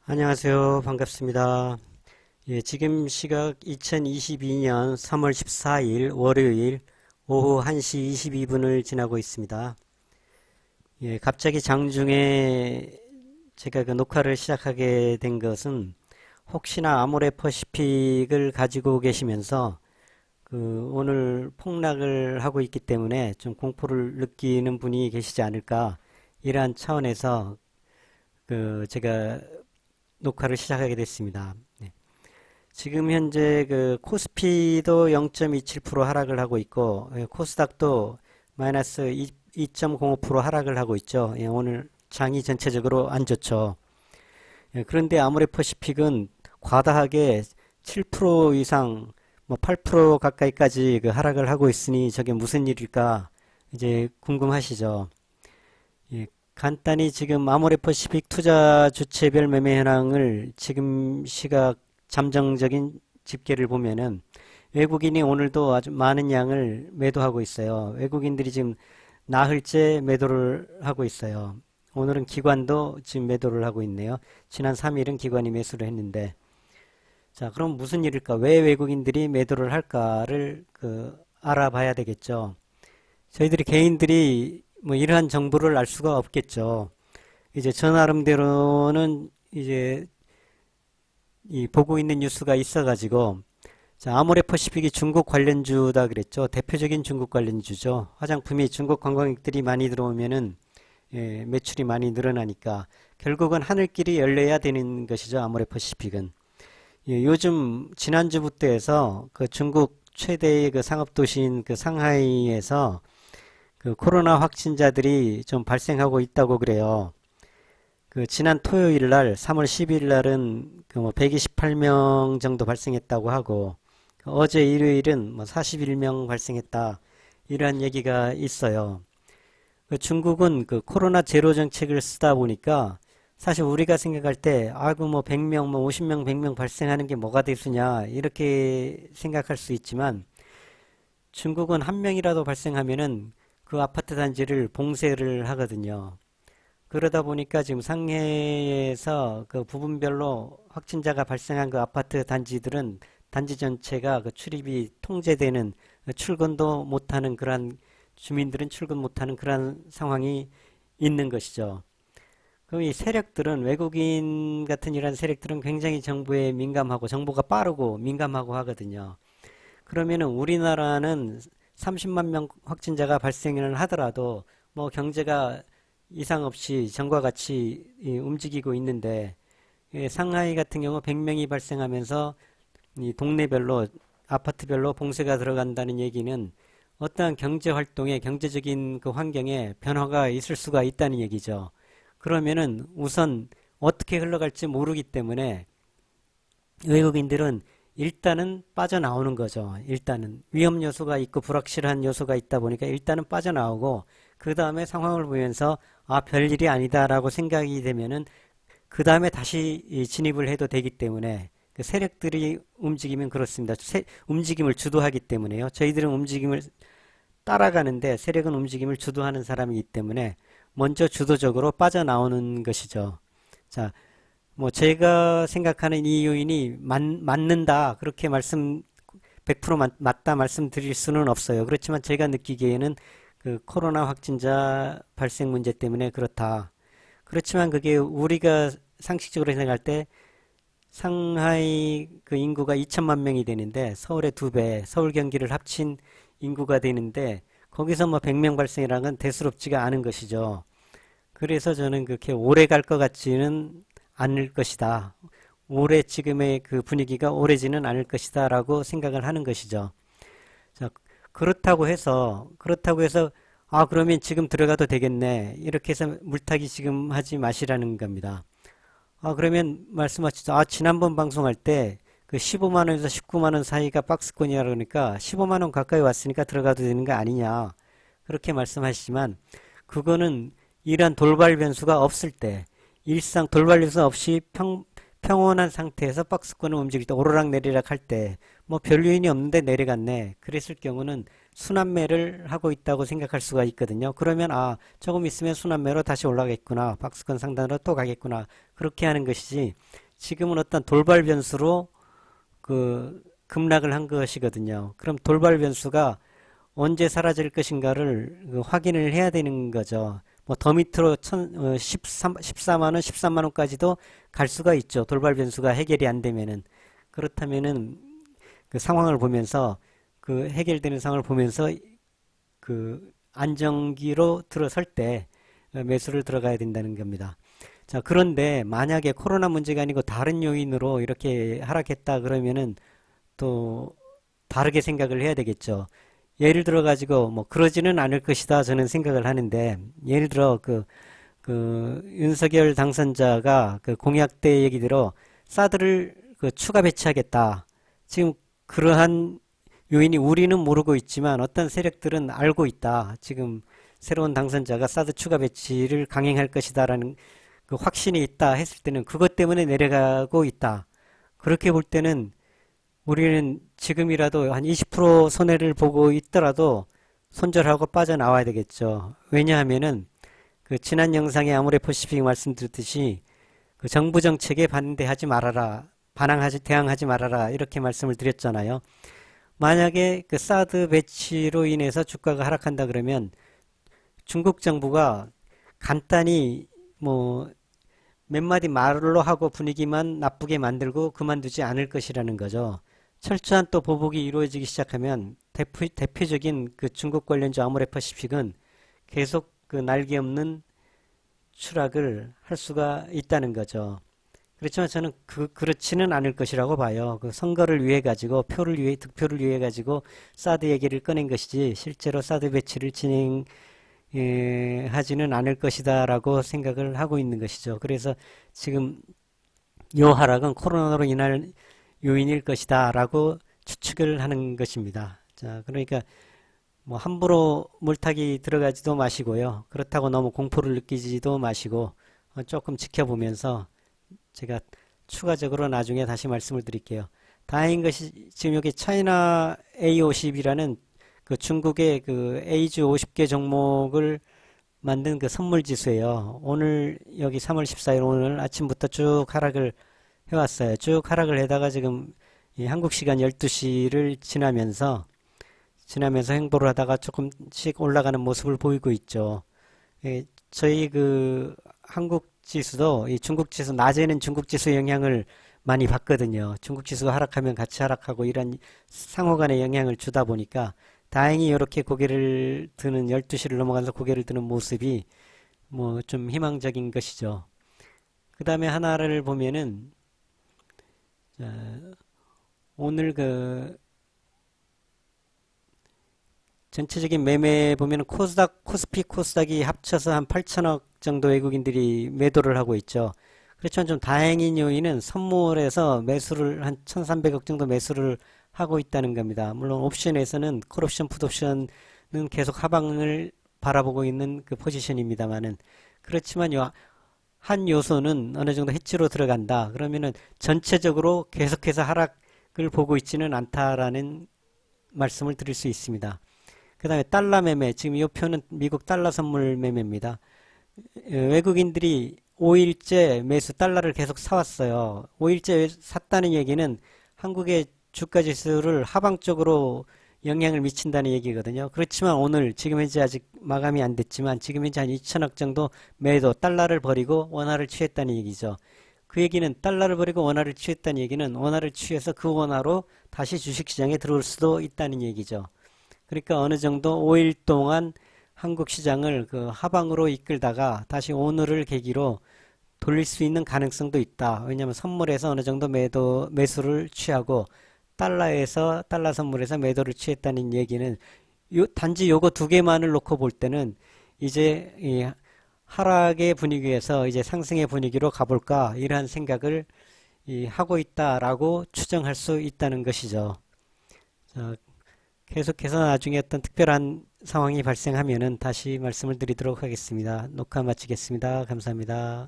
안녕하세요. 반갑습니다. 예, 지금 시각 2022년 3월 14일 월요일 오후 1시 22분을 지나고 있습니다. 예, 갑자기 장중에 제가 그 녹화를 시작하게 된 것은 혹시나 아모레퍼시픽을 가지고 계시면서 그 오늘 폭락을 하고 있기 때문에 좀 공포를 느끼는 분이 계시지 않을까 이러한 차원에서 그 제가 녹화를 시작하게 됐습니다. 네. 지금 현재 그 코스피도 0.27% 하락을 하고 있고 코스닥도 마이너스 2.05% 하락을 하고 있죠. 예, 오늘 장이 전체적으로 안 좋죠. 예, 그런데 아모레퍼시픽은 과다하게 7% 이상 뭐 8% 가까이까지 그 하락을 하고 있으니 저게 무슨 일일까 이제 궁금하시죠. 예, 간단히 지금 아모레퍼시픽 투자 주체별 매매 현황을 지금 시각 잠정적인 집계를 보면은 외국인이 오늘도 아주 많은 양을 매도하고 있어요. 외국인들이 지금 나흘째 매도를 하고 있어요. 오늘은 기관도 지금 매도를 하고 있네요. 지난 3일은 기관이 매수를 했는데, 자, 그럼 무슨 일일까? 왜 외국인들이 매도를 할까를 알아봐야 되겠죠. 저희들이 개인들이 뭐 이러한 정보를 알 수가 없겠죠. 이제 저 나름대로는 이제 이 보고 있는 뉴스가 있어가지고 자, 아모레퍼시픽이 중국 관련주다 그랬죠. 대표적인 중국 관련주죠. 화장품이 중국 관광객들이 많이 들어오면은 예, 매출이 많이 늘어나니까 결국은 하늘길이 열려야 되는 것이죠. 아모레퍼시픽은. 예, 요즘 지난주부터 해서 그 중국 최대의 그 상업도시인 그 상하이에서 그 코로나 확진자들이 좀 발생하고 있다고 그래요. 그 지난 토요일 날 3월 10일 날은 그 뭐 128명 정도 발생했다고 하고 그 어제 일요일은 뭐 41명 발생했다 이런 얘기가 있어요. 그 중국은 그 코로나 제로 정책을 쓰다 보니까 사실 우리가 생각할 때 아이고 뭐 100명 뭐 50명 100명 발생하는 게 뭐가 대수냐 이렇게 생각할 수 있지만 중국은 한 명이라도 발생하면은 그 아파트 단지를 봉쇄를 하거든요. 그러다 보니까 지금 상해에서 그 부분별로 확진자가 발생한 그 아파트 단지들은 단지 전체가 그 출입이 통제되는 출근도 못하는 그러한 주민들은 출근 못하는 그러한 상황이 있는 것이죠. 그럼 이 세력들은 외국인 같은 이런 세력들은 굉장히 정부에 민감하고 정보가 빠르고 민감하고 하거든요. 그러면은 우리나라는 30만 명 확진자가 발생을 하더라도 뭐 경제가 이상 없이 전과 같이 움직이고 있는데 상하이 같은 경우 100명이 발생하면서 이 동네별로 아파트별로 봉쇄가 들어간다는 얘기는 어떠한 경제 활동에 경제적인 그 환경에 변화가 있을 수가 있다는 얘기죠. 그러면은 우선 어떻게 흘러갈지 모르기 때문에 외국인들은 일단은 빠져나오는 거죠. 일단은 위험 요소가 있고 불확실한 요소가 있다 보니까 일단은 빠져나오고 그 다음에 상황을 보면서 아, 별일이 아니다라고 생각이 되면은 그 다음에 다시 진입을 해도 되기 때문에 그 세력들이 움직이면 그렇습니다. 움직임을 주도하기 때문에요. 저희들은 움직임을 따라가는데 세력은 움직임을 주도하는 사람이기 때문에 먼저 주도적으로 빠져나오는 것이죠. 자, 뭐 제가 생각하는 이 요인이 맞는다 그렇게 말씀 100% 맞다 말씀드릴 수는 없어요. 그렇지만 제가 느끼기에는 그 코로나 확진자 발생 문제 때문에 그렇다. 그렇지만 그게 우리가 상식적으로 생각할 때 상하이 그 인구가 2천만 명이 되는데 서울의 두 배, 서울 경기를 합친 인구가 되는데 거기서 뭐 100명 발생이라는 건 대수롭지가 않은 것이죠. 그래서 저는 그렇게 오래 갈 것 같지는 않을 것이다. 오래 지금의 그 분위기가 오래지는 않을 것이다라고 생각을 하는 것이죠. 자, 그렇다고 해서 아, 그러면 지금 들어가도 되겠네. 이렇게 해서 물타기 지금 하지 마시라는 겁니다. 아, 그러면 말씀하시죠. 아, 지난번 방송할 때 그 15만 원에서 19만 원 사이가 박스권이라 그러니까 15만 원 가까이 왔으니까 들어가도 되는 거 아니냐. 그렇게 말씀하시지만 그거는 이러한 돌발 변수가 없을 때 일상 돌발 변수 없이 평온한 상태에서 박스권을 움직일 때 오르락 내리락 할 때 뭐 별 요인이 없는데 내려갔네. 그랬을 경우는 순환매를 하고 있다고 생각할 수가 있거든요. 그러면 조금 있으면 순환매로 다시 올라가겠구나. 박스권 상단으로 또 가겠구나. 그렇게 하는 것이지 지금은 어떤 돌발 변수로 급락을 한 것이거든요. 그럼 돌발 변수가 언제 사라질 것인가를 확인을 해야 되는 거죠. 뭐 더 밑으로 14만원, 13만원까지도 갈 수가 있죠. 돌발 변수가 해결이 안 되면은. 그렇다면은 그 상황을 보면서 해결되는 상황을 보면서 안정기로 들어설 때 매수를 들어가야 된다는 겁니다. 자, 그런데 만약에 코로나 문제가 아니고 다른 요인으로 이렇게 하락했다 그러면은 또 다르게 생각을 해야 되겠죠. 예를 들어 가지고 뭐 그러지는 않을 것이다 저는 생각을 하는데, 예를 들어 윤석열 당선자가 공약대 얘기대로 사드를 추가 배치하겠다. 지금 그러한 요인이 우리는 모르고 있지만 어떤 세력들은 알고 있다. 지금 새로운 당선자가 사드 추가 배치를 강행할 것이다라는 확신이 있다 했을 때는 그것 때문에 내려가고 있다. 그렇게 볼 때는 우리는 지금이라도 한 20% 손해를 보고 있더라도 손절하고 빠져나와야 되겠죠. 왜냐하면은 지난 영상에 아모레퍼시픽 말씀드렸듯이 정부 정책에 반대하지 말아라. 대항하지 말아라. 이렇게 말씀을 드렸잖아요. 만약에 사드 배치로 인해서 주가가 하락한다 그러면 중국 정부가 간단히 뭐 몇 마디 말로 하고 분위기만 나쁘게 만들고 그만두지 않을 것이라는 거죠. 철저한 또 보복이 이루어지기 시작하면 대표적인 중국 관련주 아모레퍼시픽은 계속 날개 없는 추락을 할 수가 있다는 거죠. 그렇지만 저는 그렇지는 않을 것이라고 봐요. 선거를 위해 가지고 득표를 위해 가지고 사드 얘기를 꺼낸 것이지 실제로 사드 배치를 하지는 않을 것이다라고 생각을 하고 있는 것이죠. 그래서 지금 요 하락은 코로나로 인할 요인일 것이다라고 추측을 하는 것입니다. 자, 그러니까 뭐 함부로 물타기 들어가지도 마시고요. 그렇다고 너무 공포를 느끼지도 마시고 조금 지켜보면서 제가 추가적으로 나중에 다시 말씀을 드릴게요. 다행인 것이 지금 여기 차이나 A50이라는 중국의 A주 50개 종목을 만든 선물 지수예요. 오늘 여기 3월 14일 오늘 아침부터 쭉 하락을 해왔어요. 쭉 하락을 해다가 지금 한국 시간 12시를 지나면서 행보를 하다가 조금씩 올라가는 모습을 보이고 있죠. 저희 한국 지수도 이 중국 지수, 낮에는 중국 지수 영향을 많이 받거든요. 중국 지수가 하락하면 같이 하락하고 이런 상호 간의 영향을 주다 보니까 다행히 이렇게 고개를 드는 12시를 넘어가면서 고개를 드는 모습이 뭐 좀 희망적인 것이죠. 그 다음에 하나를 보면은 오늘 전체적인 매매 보면은 코스피 코스닥이 합쳐서 한 8천억 정도 외국인들이 매도를 하고 있죠. 그렇지만 좀 다행인 요인은 선물에서 매수를 한 1,300억 정도 매수를 하고 있다는 겁니다. 물론 옵션에서는 콜옵션, 풋옵션은 계속 하방을 바라보고 있는 포지션입니다만은, 그렇지만 한 요소는 어느 정도 해치로 들어간다. 그러면은 전체적으로 계속해서 하락을 보고 있지는 않다라는 말씀을 드릴 수 있습니다. 그 다음에 달러 매매, 지금 이 표는 미국 달러 선물 매매입니다. 외국인들이 5일째 매수 달러를 계속 사왔어요. 5일째 샀다는 얘기는 한국의 주가 지수를 하방 쪽으로 영향을 미친다는 얘기거든요. 그렇지만 오늘 지금 현재 아직 마감이 안 됐지만 지금 현재 한 2천억 정도 매도 달러를 버리고 원화를 취했다는 얘기죠. 그 얘기는 달러를 버리고 원화를 취했다는 얘기는 원화를 취해서 그 원화로 다시 주식시장에 들어올 수도 있다는 얘기죠. 그러니까 어느 정도 5일 동안 한국 시장을 하방으로 이끌다가 다시 오늘을 계기로 돌릴 수 있는 가능성도 있다. 왜냐하면 선물에서 어느 정도 매수를 취하고 달러 선물에서 매도를 취했다는 얘기는 단지 요거 두 개만을 놓고 볼 때는 이제 이 하락의 분위기에서 이제 상승의 분위기로 가볼까 이러한 생각을 하고 있다라고 추정할 수 있다는 것이죠. 계속해서 나중에 어떤 특별한 상황이 발생하면은 다시 말씀을 드리도록 하겠습니다. 녹화 마치겠습니다. 감사합니다.